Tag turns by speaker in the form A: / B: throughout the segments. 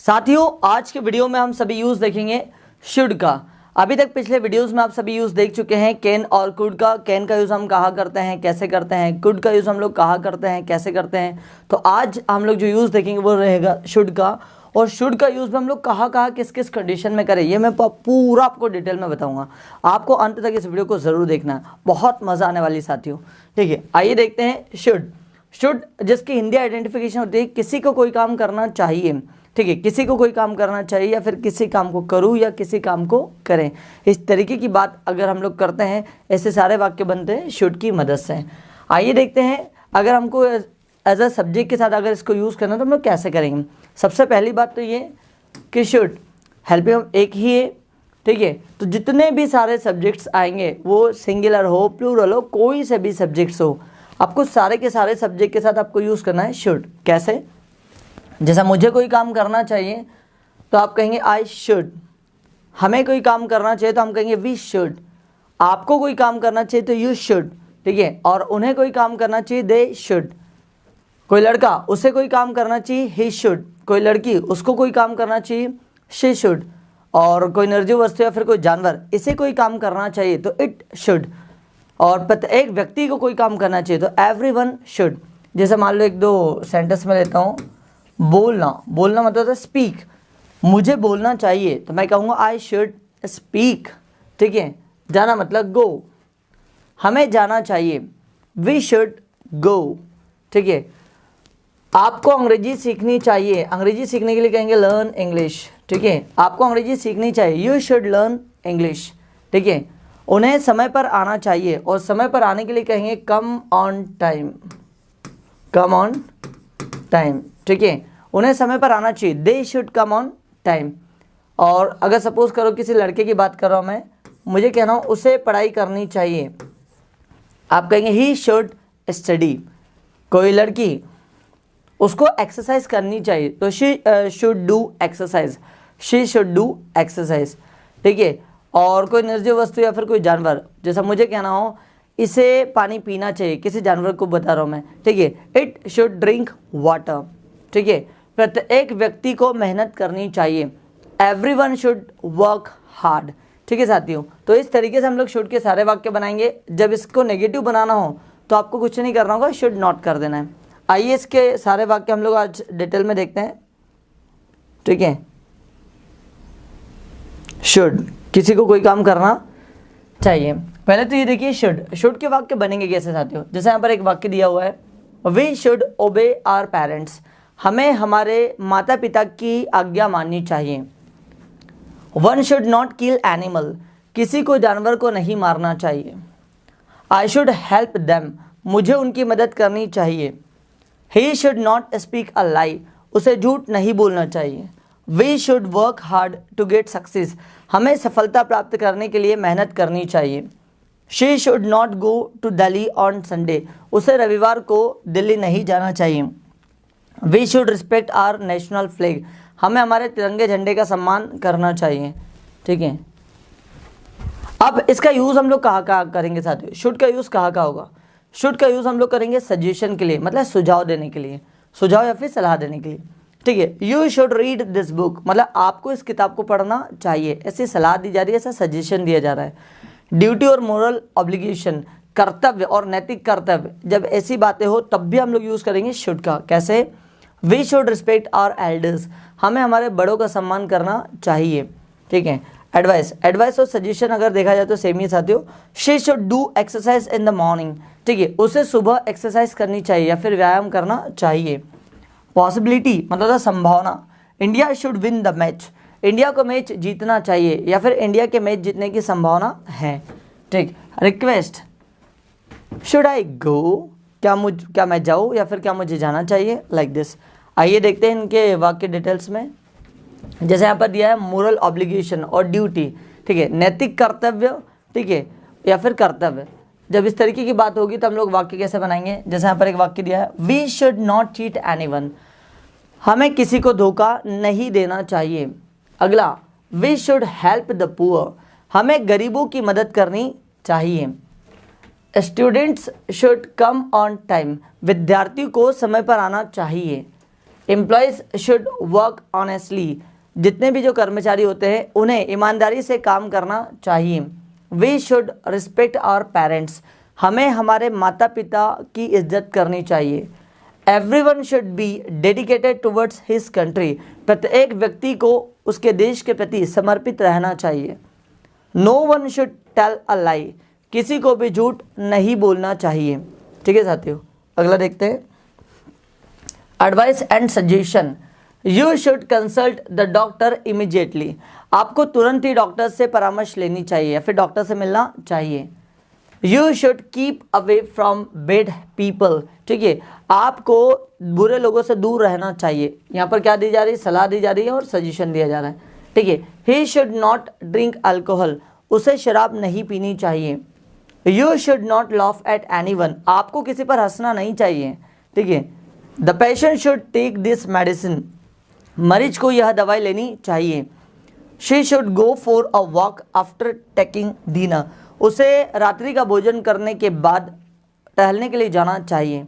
A: साथियों, आज के वीडियो में हम सभी यूज देखेंगे शुड का। अभी तक पिछले वीडियोस में आप सभी यूज देख चुके हैं कैन और कुड का। कैन का यूज हम कहाँ करते हैं, कैसे करते हैं। कुड का यूज हम लोग कहाँ करते हैं, कैसे करते हैं। तो आज हम लोग जो यूज देखेंगे वो रहेगा शुड का। और शुड का यूज में हम लोग कहाँ कहाँ किस किस कंडीशन में करें, ये मैं पूरा आपको डिटेल में बताऊंगा। आपको अंत तक इस वीडियो को जरूर देखना है, बहुत मजा आने वाली साथियों। ठीक है, आइए देखते हैं शुड। शुड जिसकी हिंदी आइडेंटिफिकेशन होती है किसी को कोई काम करना चाहिए। ठीक है, किसी को कोई काम करना चाहिए या फिर किसी काम को करूँ या किसी काम को करें, इस तरीके की बात अगर हम लोग करते हैं, ऐसे सारे वाक्य बनते हैं शुड की मदद से। आइए देखते हैं अगर हमको एज अ सब्जेक्ट के साथ अगर इसको यूज़ करना तो हम लोग कैसे करेंगे। सबसे पहली बात तो ये कि शुड हेल्पिंग एक ही है। ठीक है, तो जितने भी सारे सब्जेक्ट्स आएंगे वो सिंगुलर हो प्लूरल हो कोई से भी सब्जेक्ट्स हो, आपको सारे के सारे सब्जेक्ट के साथ आपको यूज़ करना है शुड। कैसे, जैसा मुझे कोई काम करना चाहिए तो आप कहेंगे आई शुड। हमें कोई काम करना चाहिए तो हम कहेंगे वी शुड। आपको कोई काम करना चाहिए तो यू शुड। ठीक है, और उन्हें कोई काम करना चाहिए दे शुड। कोई लड़का उसे कोई काम करना चाहिए ही शुड। कोई लड़की उसको कोई काम करना चाहिए शी शुड। और कोई निर्जीव वस्तु या फिर कोई जानवर इसे कोई काम करना चाहिए तो इट शुड। और प्रत्येक व्यक्ति को कोई काम करना चाहिए तो एवरीवन शुड। जैसे मान लो एक दो सेंटेंस में लेता हूँ। बोलना, बोलना मतलब है स्पीक। मुझे बोलना चाहिए तो मैं कहूँगा आई शुड स्पीक। ठीक है, जाना मतलब गो। हमें जाना चाहिए वी शुड गो। ठीक है, आपको अंग्रेजी सीखनी चाहिए, अंग्रेजी सीखने के लिए कहेंगे लर्न इंग्लिश। ठीक है, आपको अंग्रेजी सीखनी चाहिए यू शुड लर्न इंग्लिश। ठीक है, उन्हें समय पर आना चाहिए और समय पर आने के लिए कहेंगे कम on time, come on time. ठीक है, उन्हें समय पर आना चाहिए they should come on time. और अगर सपोज करो किसी लड़के की बात कर रहा हूँ मैं, मुझे कहना हूँ उसे पढ़ाई करनी चाहिए, आप कहेंगे ही शुड स्टडी। कोई लड़की उसको एक्सरसाइज करनी चाहिए तो she should do exercise, she should do exercise. ठीक है, और कोई निर्जीव वस्तु या फिर कोई जानवर, जैसा मुझे कहना हो इसे पानी पीना चाहिए, किसी जानवर को बता रहा हूँ मैं। ठीक है, इट शुड ड्रिंक वाटर। ठीक है, प्रत्येक व्यक्ति को मेहनत करनी चाहिए, एवरीवन शुड वर्क हार्ड। ठीक है साथियों, तो इस तरीके से हम लोग शुड के सारे वाक्य बनाएंगे। जब इसको नेगेटिव बनाना हो तो आपको कुछ नहीं करना होगा, शुड नॉट कर देना है। आइए इसके सारे वाक्य हम लोग आज डिटेल में देखते हैं। ठीक है, शुड किसी को कोई काम करना चाहिए। पहले तो ये देखिए शुड, शुड के वाक्य बनेंगे कैसे साथियों। जैसे यहाँ पर एक वाक्य दिया हुआ है we should obey our parents. हमें हमारे माता पिता की आज्ञा माननी चाहिए। One should not kill animal. किसी को जानवर को नहीं मारना चाहिए। I should help them. मुझे उनकी मदद करनी चाहिए। He should not speak a lie. उसे झूठ नहीं बोलना चाहिए। We should work hard to get success. हमें सफलता प्राप्त करने के लिए मेहनत करनी चाहिए। She should not go to Delhi on Sunday. उसे रविवार को दिल्ली नहीं जाना चाहिए। We should respect our national flag. हमें हमारे तिरंगे झंडे का सम्मान करना चाहिए। ठीक है, अब इसका यूज़ हम लोग कहाँ कहाँ करेंगे साथियों। शुड का यूज़ कहाँ कहाँ होगा। शुड का यूज़ हम लोग करेंगे सजेशन के लिए, मतलब सुझाव देने के लिए, सुझाव या फिर सलाह देने के लिए। ठीक है, you should read this book, मतलब आपको इस किताब को पढ़ना चाहिए, ऐसी सलाह दी जा रही है, ऐसा सजेशन दिया जा रहा है। ड्यूटी और मोरल ऑब्लिगेशन, कर्तव्य और नैतिक कर्तव्य, जब ऐसी बातें हो तब भी हम लोग यूज़ करेंगे शुड का। कैसे, we should respect our elders. हमें हमारे बड़ों का सम्मान करना चाहिए। ठीक है, एडवाइस, एडवाइस और सजेशन अगर देखा जाए तो सेम ही साथियों। She should do exercise in the morning. ठीक है, उसे सुबह एक्सरसाइज करनी चाहिए या फिर व्यायाम करना चाहिए। पॉसिबिलिटी मतलब संभावना। India should win the match. India को मैच जीतना चाहिए या फिर इंडिया के मैच जीतने की संभावना है। ठीक, रिक्वेस्ट, शुड आई गो। क्या मैं जाऊँ या फिर क्या मुझे जाना चाहिए, लाइक दिस। आइए देखते हैं इनके वाक्य डिटेल्स में। जैसे यहाँ पर दिया है मोरल ऑब्लिगेशन और ड्यूटी। ठीक है, नैतिक कर्तव्य। ठीक है, या फिर कर्तव्य। जब इस तरीके की बात होगी तो हम लोग वाक्य कैसे बनाएंगे। जैसे यहाँ पर एक वाक्य दिया है we should not cheat anyone. हमें किसी को धोखा नहीं देना चाहिए। अगला, we should help the poor. हमें गरीबों की मदद करनी चाहिए। Students should come on time. विद्यार्थी को समय पर आना चाहिए। एम्प्लॉयज़ शुड वर्क ऑनेस्टली, जितने भी जो कर्मचारी होते हैं उन्हें ईमानदारी से काम करना चाहिए। We should respect our parents, हमें हमारे माता पिता की इज्जत करनी चाहिए। Everyone should be dedicated towards his country, प्रत्येक व्यक्ति को उसके देश के प्रति समर्पित रहना चाहिए। No one should tell a lie, किसी को भी झूठ नहीं बोलना चाहिए। ठीक है साथियों, अगला देखते हैं। Advice and suggestion, you should consult the doctor immediately, आपको तुरंत ही डॉक्टर से परामर्श लेनी चाहिए या फिर डॉक्टर से मिलना चाहिए। You should keep away from bad people, ठीक है, आपको बुरे लोगों से दूर रहना चाहिए। यहाँ पर क्या दी जा रही है, सलाह दी जा रही है और सजेशन दिया जा रहा है। ठीक है, he should not drink alcohol, उसे शराब नहीं पीनी चाहिए। You should not laugh at anyone, आपको किसी पर हंसना नहीं चाहिए। ठीक है, the patient should take this medicine, मरीज को यह दवाई लेनी चाहिए। She should go for a walk after taking dinner, उसे रात्रि का भोजन करने के बाद टहलने के लिए जाना चाहिए।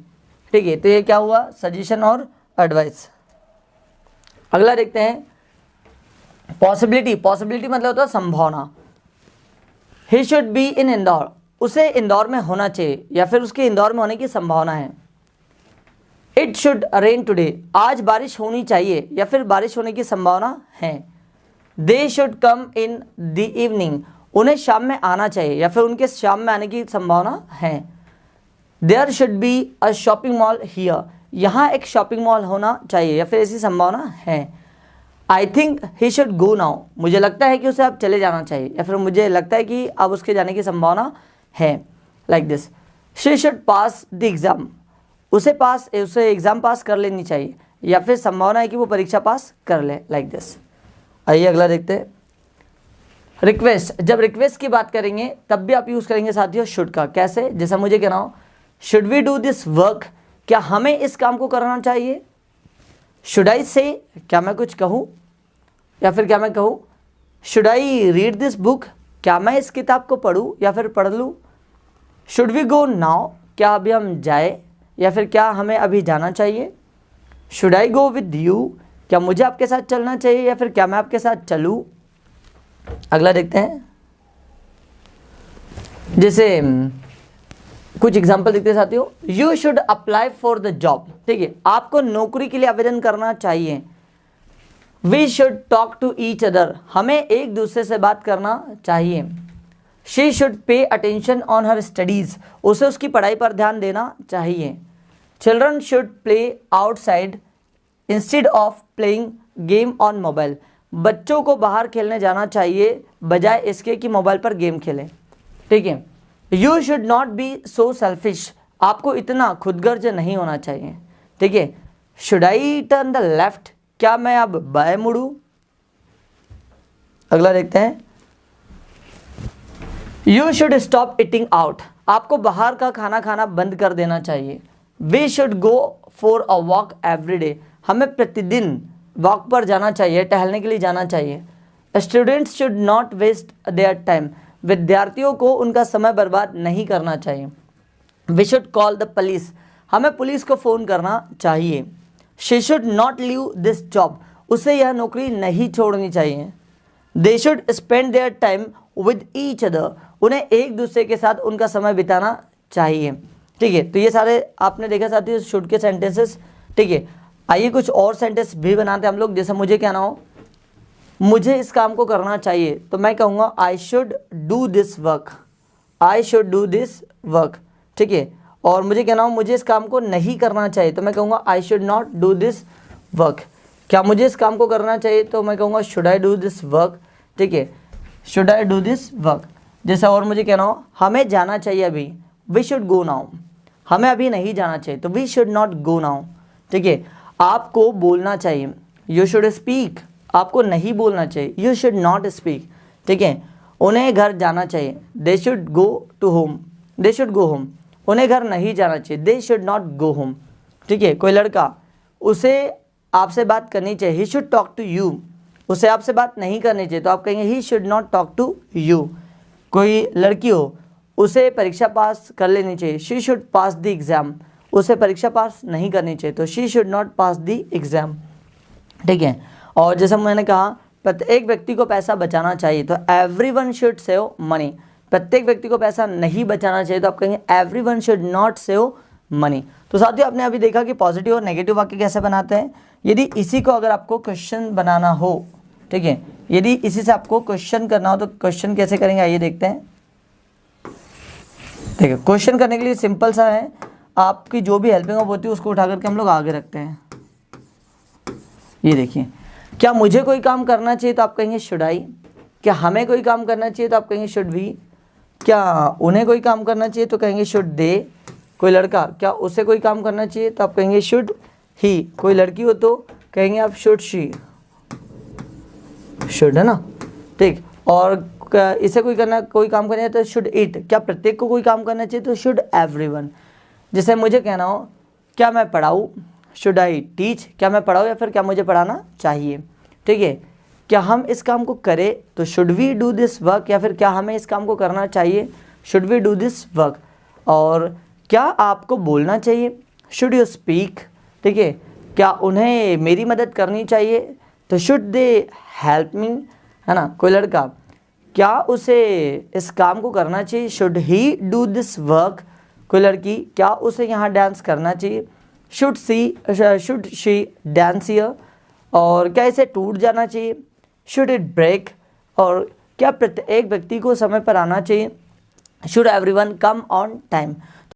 A: ठीक है, तो ये क्या हुआ, सजेशन और एडवाइस। अगला देखते हैं पॉसिबिलिटी, पॉसिबिलिटी मतलब होता है संभावना। He should be in Indore, उसे इंदौर में होना चाहिए या फिर उसके इंदौर में होने की संभावना है। इट शुड रेन टुडे, आज बारिश होनी चाहिए या फिर बारिश होने की संभावना है। They should come in the evening, उन्हें शाम में आना चाहिए या फिर उनके शाम में आने की संभावना है। There should be a shopping mall here, यहाँ एक शॉपिंग मॉल होना चाहिए या फिर ऐसी संभावना है। I think he should go now, मुझे लगता है कि उसे अब चले जाना चाहिए या फिर मुझे लगता है कि अब उसके जाने की संभावना है। Like this, she should pass the exam, उसे एग्ज़ाम पास कर लेनी चाहिए या फिर संभावना है कि वो परीक्षा पास कर ले। Like this. आइए अगला देखते हैं रिक्वेस्ट, जब रिक्वेस्ट की बात करेंगे तब भी आप यूज़ करेंगे साथियों शुड का। कैसे, जैसा मुझे कहना हो should we do this work, क्या हमें इस काम को करना चाहिए। शुड आई से, क्या मैं कुछ कहूँ या फिर क्या मैं कहूँ। Should I read this book, क्या मैं इस किताब को पढ़ूँ या फिर पढ़ लूँ। शुड वी गो नाउ, क्या अभी हम जाए या फिर क्या हमें अभी जाना चाहिए। Should I go with you, क्या मुझे आपके साथ चलना चाहिए या फिर क्या मैं आपके साथ चलूँ। अगला देखते हैं, जैसे कुछ एग्जाम्पल देखते हैं साथियों। You should apply for the job, ठीक है, आपको नौकरी के लिए आवेदन करना चाहिए। We should talk to each other, हमें एक दूसरे से बात करना चाहिए। She should pay attention on her studies, उसे उसकी पढ़ाई पर ध्यान देना चाहिए। Children should play outside instead of playing game on mobile, बच्चों को बाहर खेलने जाना चाहिए बजाय इसके कि मोबाइल पर गेम खेलें। ठीक है, you should not be so selfish, आपको इतना खुदगर्ज नहीं होना चाहिए। ठीक है, should I turn the left, क्या मैं अब बाएं मुड़ूं। अगला देखते हैं, you should stop eating out, आपको बाहर का खाना खाना बंद कर देना चाहिए। We should go for a walk every day, हमें प्रतिदिन वॉक पर जाना चाहिए, टहलने के लिए जाना चाहिए। Students should not waste their time, विद्यार्थियों को उनका समय बर्बाद नहीं करना चाहिए। We should call the police, हमें पुलिस को फ़ोन करना चाहिए। She should not leave this job, उसे यह नौकरी नहीं छोड़नी चाहिए। They should spend their time with each other, उन्हें एक दूसरे के साथ उनका समय बिताना चाहिए। ठीक है, तो ये सारे आपने देखा साथियों शुड के सेंटेंसेस। ठीक है, आइए कुछ और सेंटेंस भी बनाते हैं हम लोग। जैसे मुझे कहना हो मुझे इस काम को करना चाहिए, तो मैं कहूँगा I should do this work, I should do this work. ठीक है, और मुझे कहना हो मुझे इस काम को नहीं करना चाहिए, तो मैं कहूँगा I should not do this work. क्या मुझे इस काम को करना चाहिए, तो मैं कहूँगा should I do this work. ठीक है, should I do this work. जैसे और मुझे कहना हो हमें जाना चाहिए अभी, वी शुड गो नाउ, हमें अभी नहीं जाना चाहिए, तो we should not go now. ठीक है, आपको बोलना चाहिए, यू शुड स्पीक, आपको नहीं बोलना चाहिए, यू शुड नॉट स्पीक। ठीक है, उन्हें घर जाना चाहिए, they should go to home, they should go home, उन्हें घर नहीं जाना चाहिए, they should not go home. ठीक है, कोई लड़का उसे आपसे बात करनी चाहिए, he should talk to you, उसे आपसे बात नहीं करनी चाहिए, तो आप कहेंगे he should not talk to you. कोई लड़की हो उसे परीक्षा पास कर लेनी चाहिए, she should pass the exam, उसे परीक्षा पास नहीं करनी चाहिए, तो she should not pass the exam, ठीक है। और जैसे मैंने कहा प्रत्येक व्यक्ति को पैसा बचाना चाहिए, तो एवरीवन शुड सेव मनी। प्रत्येक व्यक्ति को पैसा नहीं बचाना चाहिए, तो आप कहेंगे everyone should not save money. तो साथियों आपने अभी देखा कि पॉजिटिव और नेगेटिव वाक्य कैसे बनाते हैं। यदि इसी को अगर आपको क्वेश्चन बनाना हो, ठीक है, यदि इसी से आपको क्वेश्चन करना हो तो क्वेश्चन कैसे करेंगे, आइए देखते हैं। ठीक है, क्वेश्चन करने के लिए सिंपल सा है, आपकी जो भी हेल्पिंग ऑफ होती है उसको उठा करके हम लोग आगे रखते हैं। ये देखिए, क्या मुझे कोई काम करना चाहिए, तो आप कहेंगे शुड आई। क्या हमें कोई काम करना चाहिए, तो आप कहेंगे शुड वी। क्या उन्हें कोई काम करना चाहिए, तो कहेंगे शुड दे। कोई लड़का, क्या उसे कोई काम करना चाहिए, तो आप कहेंगे शुड ही। कोई लड़की हो तो कहेंगे आप शुड शी, शुड, है ना, ठीक। और इसे कोई काम करना है तो शुड इट। क्या प्रत्येक को कोई काम करना चाहिए, तो शुड एवरीवन। जैसे मुझे कहना हो क्या मैं पढ़ाऊँ, शुड आई टीच। क्या मैं पढ़ाऊँ या फिर क्या मुझे पढ़ाना चाहिए, ठीक है। क्या हम इस काम को करें, तो should we do this work, या फिर क्या हमें इस काम को करना चाहिए, should we do this work. और क्या आपको बोलना चाहिए, शुड यू स्पीक, ठीक है। क्या उन्हें मेरी मदद करनी चाहिए, तो शुड दे हेल्प मी, है ना। कोई लड़का, क्या उसे इस काम को करना चाहिए, should he do this work. कोई लड़की, क्या उसे यहाँ डांस करना चाहिए, शुड शी डांस हियर। और क्या इसे टूट जाना चाहिए, शुड इट ब्रेक। और क्या प्रत्येक व्यक्ति को समय पर आना चाहिए, should everyone come on time.